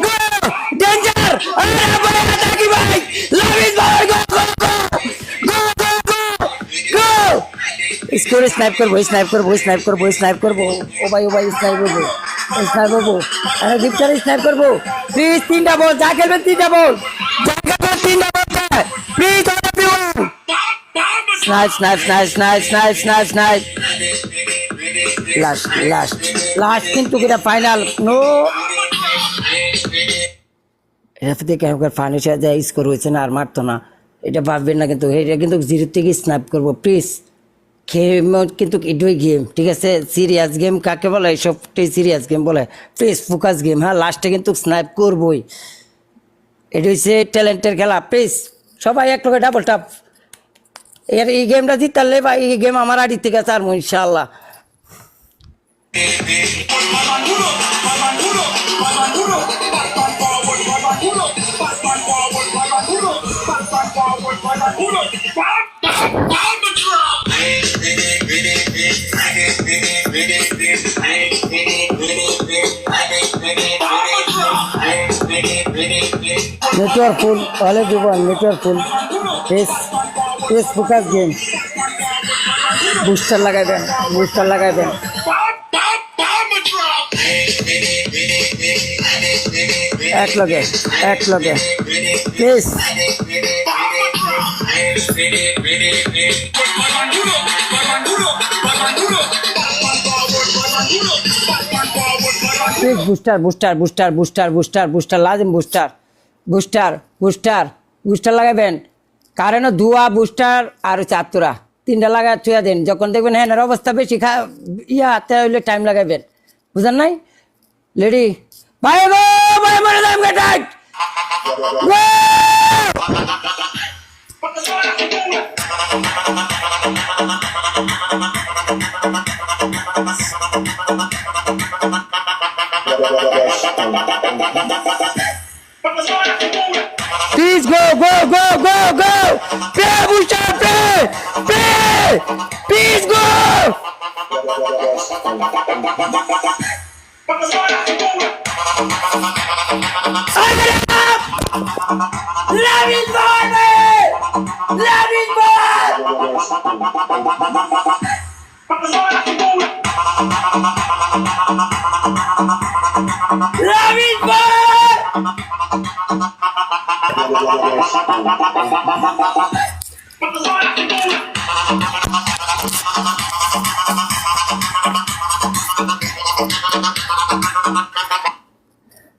গো danger আরে ভাই আটাকি ভাই লাভিস ভাই গো গো গো গো গো গো স্কোর স্নাইপ করবো স্নাইপ করবো ও ভাই স্নাইপ করবো আরে ভিক্টর স্নাইপ করবো প্লিজ তিনটা বল যা খেলবেন তিনটা বল প্লিজ স্নাইপ লাস্ট কিন্তু এটা ফাইনাল নো এটা থেকে ফাইনাল যায় স্কোর হয়েছে না আর মারতো না এটা ভাববেন না কিন্তু এটা কিন্তু জিরো থেকে স্ন্যাপ করবো প্লিজ গেম কিন্তু এটাই গেম ঠিক আছে সিরিয়াস গেম কাকে বলে এইসবটাই সিরিয়াস গেম বলে প্লিজ ফোকাস গেম হ্যাঁ লাস্টে কিন্তু স্ন্যাপ করবই এটা হচ্ছে ট্যালেন্টের খেলা প্লিজ সবাই এক লোকে ডাবল টাপ এর এই গেমটা জিতলে বা এই গেম আমার আড়ি থেকে আছে আর ইনশাআল্লাহ network full all everyone network full please focus game booster লাগাবেন এক লগে প্লিজ বুস্টার লাজিম বুস্টার লাগাবেন কারণ ধোয়া বুস্টার আর চাতুরা তিনটা লাগা চুয়া দেন যখন দেখবেন হ্যাঁ অবস্থা বেশি ইয়াতে হইলে টাইম লাগাবেন বুঝলেন নাই লেডি ভাই গো ভাই মরে দাম গেটাইট Please go. Play, Booster, play. Please go. Love is born, man. Love is born. Love is born.